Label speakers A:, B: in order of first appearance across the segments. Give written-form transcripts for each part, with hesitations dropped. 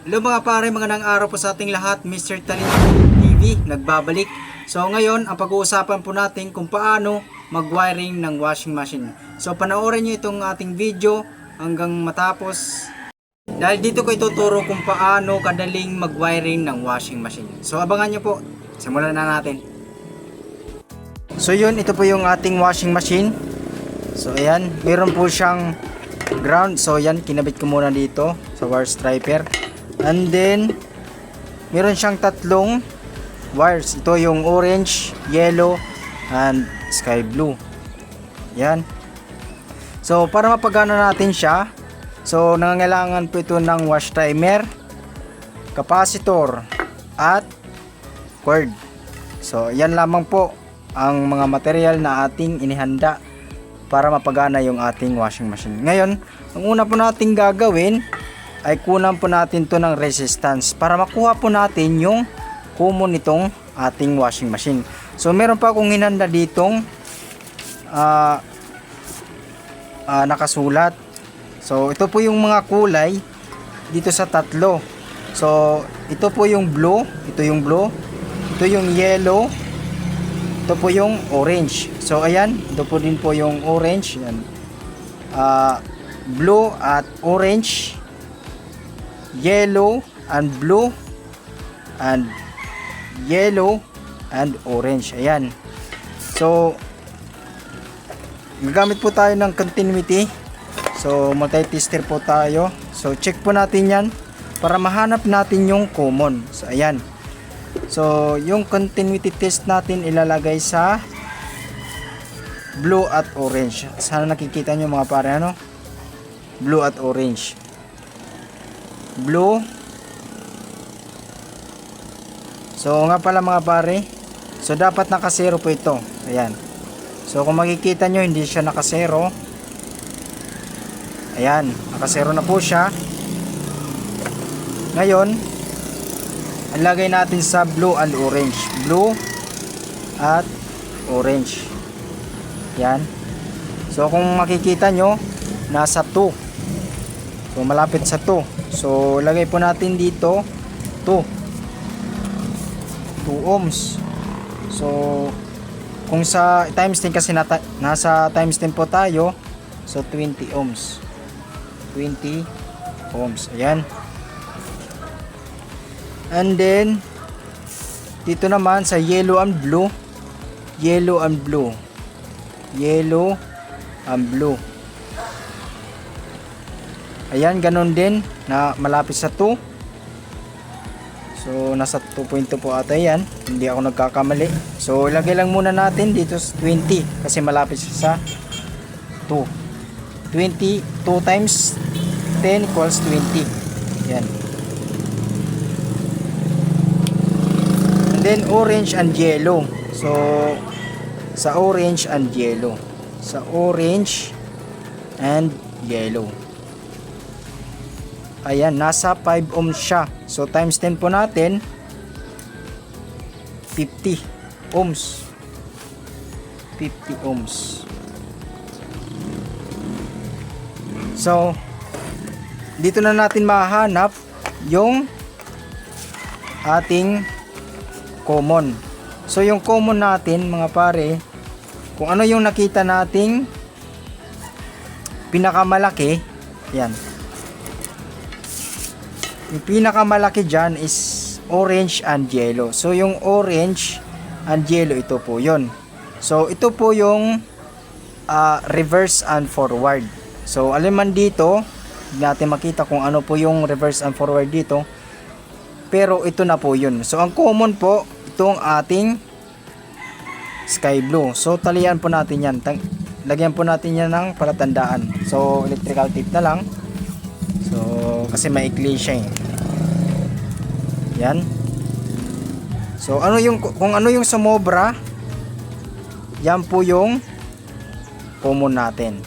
A: Hello mga pare, magandang araw po sa ating lahat. Mr. Talino TV nagbabalik. So ngayon, ang pag-uusapan po natin kung paano mag-wiring ng washing machine. So panoorin nyo itong ating video hanggang matapos. Dahil dito ko ituturo kung paano kadaling mag-wiring ng washing machine. So abangan nyo po. Simulan na natin. So yun, ito po yung ating washing machine. So ayan, meron po siyang ground. So yan, kinabit ko muna dito sa wire striper. And then meron siyang tatlong wires. Ito yung orange, yellow, and sky blue. Yan. So para mapagana natin siya, so nangangailangan po ito ng wash timer, capacitor, at cord. So yan lamang po ang mga material na ating inihanda para mapagana yung ating washing machine. Ngayon, ang una po nating gagawin ay kunan po natin to ng resistance para makuha po natin yung common nitong ating washing machine. So meron pa akong hinanda ditong nakasulat. So ito po yung mga kulay dito sa tatlo. So ito po yung blue, ito yung blue, ito yung yellow, ito po yung orange. So ayan, ito po din po yung orange. Yan. Blue at orange, yellow and blue, and yellow and orange. Ayan. So gagamit po tayo ng continuity. So multi-tester po tayo. So check po natin yan para mahanap natin yung common. So ayan. So yung continuity test natin ilalagay sa blue at orange. Sana nakikita nyo mga pare, ano? Blue at orange. Blue. So nga pala mga pare, so dapat nakasero po ito. Ayan. So kung makikita nyo, hindi siya nakasero. Ayan, nakasero na po siya. Ngayon, ilagay natin sa blue and orange. Blue at orange. Yan. So kung makikita nyo, nasa 2. So malapit sa 2. So lagay po natin dito 2 ohms. So kung sa times 10 kasi nasa times 10 po tayo, so 20 ohms. 20 ohms. Ayan. And then dito naman sa yellow and blue, yellow and blue, yellow and blue. Ayan, ganun din na malapit sa 2. So nasa 2.2 po ata yan, hindi ako nagkakamali. So ilagay lang muna natin dito sa 20 kasi malapit siya sa 2. 2 times 10 equals 20. Yan. And then orange and yellow. So sa orange and yellow, sa orange and yellow, ayan, nasa 5 ohms siya. So times 10 po natin, 50 ohms. 50 ohms. So dito na natin mahanap yung ating common. So yung common natin mga pare, kung ano yung nakita nating pinakamalaki, yan. Yung pinakamalaki dyan is orange and yellow. So yung orange and yellow, ito po yun. So ito po yung reverse and forward. So aliman dito, hindi natin makita kung ano po yung reverse and forward dito, pero ito na po yun. So ang common po, itong ating sky blue. So talian po natin yan, lagyan po natin yan ng palatandaan. So electrical tape na lang. So kasi maikli siya eh. Yan. So ano yung, kung ano yung sumobra, yan po yung common natin.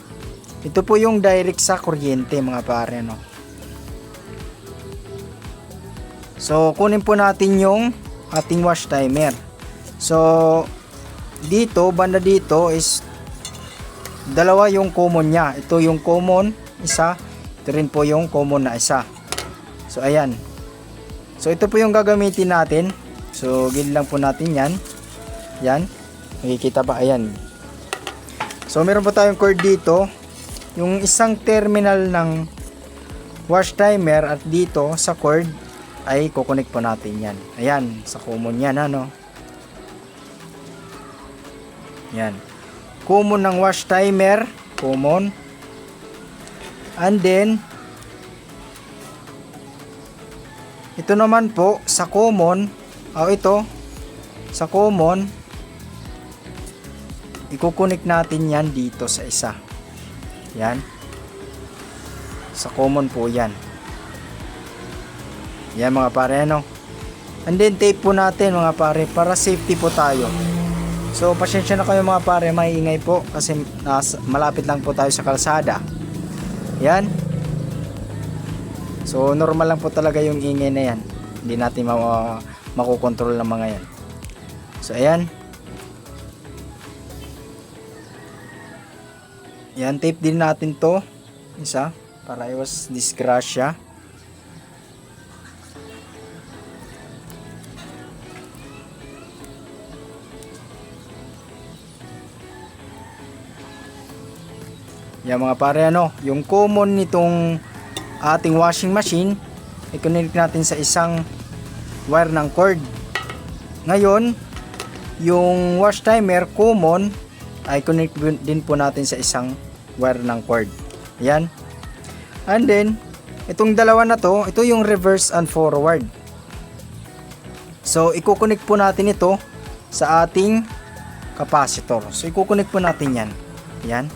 A: Ito po yung direct sa kuryente mga pare, no? So kunin po natin yung ating wash timer. So dito, banda dito is dalawa yung common nya. Ito yung common isa, ito rin po yung common na isa. So ayan. So ito po yung gagamitin natin. So gilid lang po natin yan. Yan. Makikita ba? Ayan. So meron po tayong cord dito. Yung isang terminal ng wash timer at dito sa cord ay kukonek po natin yan. Ayan. Sa common yan, ano. Yan. Common ng wash timer. Common. And then ito naman po sa common, ito sa common, ikukunik natin yan dito sa isa. Yan. Sa common po yan. Yan mga pare, ano. And then tape po natin mga pare para safety po tayo. So pasensya na kayo mga pare, maiingay po kasi malapit lang po tayo sa kalsada. Yan. So normal lang po talaga yung ingay na yan. Hindi natin makokontrol ng mga yan. So ayan. Yan, tape din natin to isa para iwas disgrasya. Yan mga pare, ano, yung common nitong ating washing machine, i-connect natin sa isang wire ng cord. Ngayon, yung wash timer common ay connect din po natin sa isang wire ng cord. Yan. And then, itong dalawa na to, ito yung reverse and forward. So, i-connect po natin ito sa ating capacitor. So, i-connect po natin yan. Yan.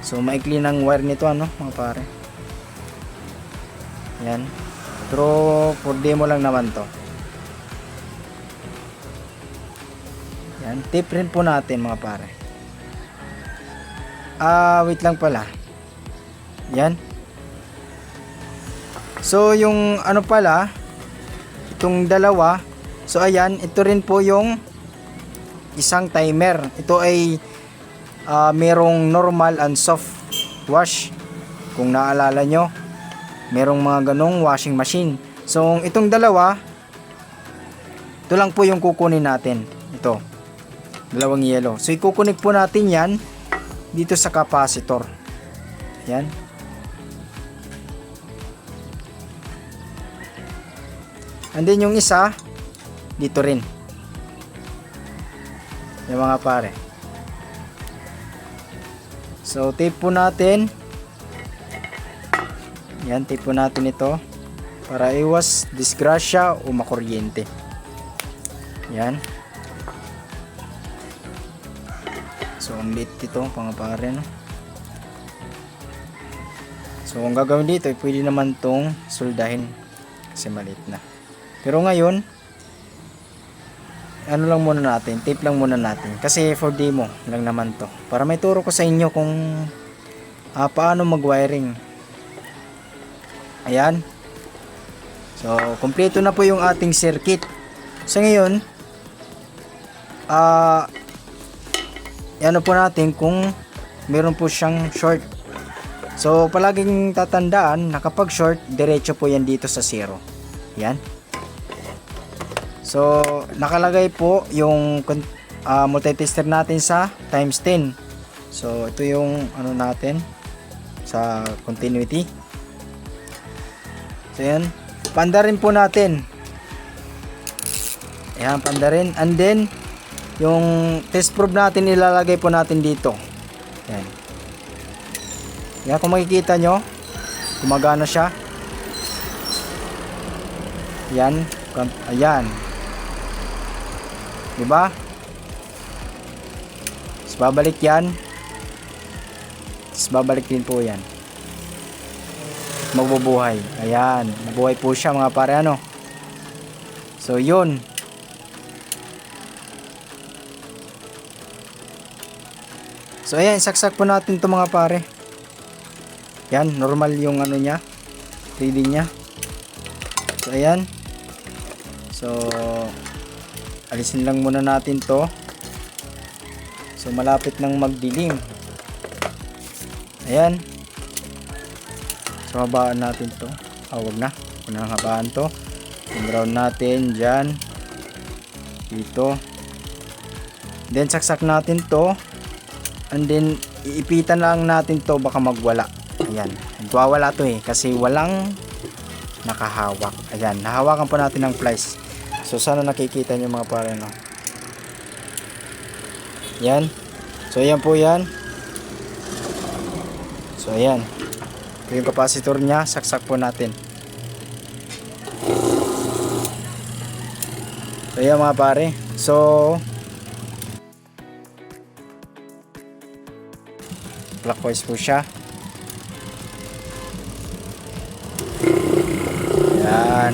A: So, maikli ng wire nito, ano, mga pare. Yan. Pero for demo lang naman to. Yan. Tape rin po natin mga pare. Wait lang pala. Yan. So yung ano pala, itong dalawa. So ayan, ito rin po yung isang timer. Ito ay merong normal and soft wash. Kung naalala nyo, merong mga ganong washing machine. So itong dalawa, ito lang po yung kukunin natin. Ito, dalawang yellow. So ikukunik po natin yan dito sa capacitor. Yan. And then yung isa dito rin. Yung mga pare. So tape po natin. Yan, tape po natin ito para iwas disgrasya o makuryente. Yan. So ang liit ito mga pare, no? So ang gagawin dito, pwede naman tong soldahin kasi maliit na. Pero ngayon, ano lang muna natin, tape lang muna natin kasi for demo lang naman to. Para may turo ko sa inyo kung paano mag-wiring. Ayan. So kompleto na po yung ating circuit. So ngayon, ano po natin kung meron po siyang short. So palaging tatandaan na kapag short, diretso po yan dito sa 0. Yan. So nakalagay po yung multitester natin sa times 10. So ito yung ano natin sa continuity. So yan, panda rin po natin. Ayan, panda rin. And then yung test probe natin ilalagay po natin dito. Yan. Yan, kung makikita nyo, gumagana siya. Yan. Ayan. Diba? Tapos babalik yan. Tapos babalik din po yan. Magbubuhay. Ayan. Mabuhay po siya mga pare, ano. So yun. So ayan, saksak po natin to mga pare. Yan, normal yung ano niya, reading niya. So ayan. So alisin lang muna natin to. So malapit nang magdilim. Ayan. So habaan natin to. Wag na. Huwag na habaan to. ground natin dyan, dito, then saksak natin to, and then iipitan lang natin to, baka magwala. Ayan, magwawala to kasi walang nakahawak. Ayan, nahawakan po natin ng plies. So sana nakikita nyo mga pare, no? Yan, so ayan po yan. So ayan, ito yung capacitor nya, saksak po natin. So ayan mga pare, so clockwise po siya. Yan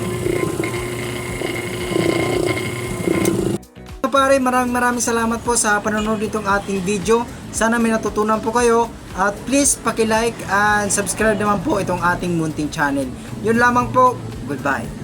A: mga pare, maraming salamat po sa panonood nitong ating video. Sana may natutunan po kayo, at please paki-like and subscribe naman po itong ating munting channel. Yun lamang po, goodbye.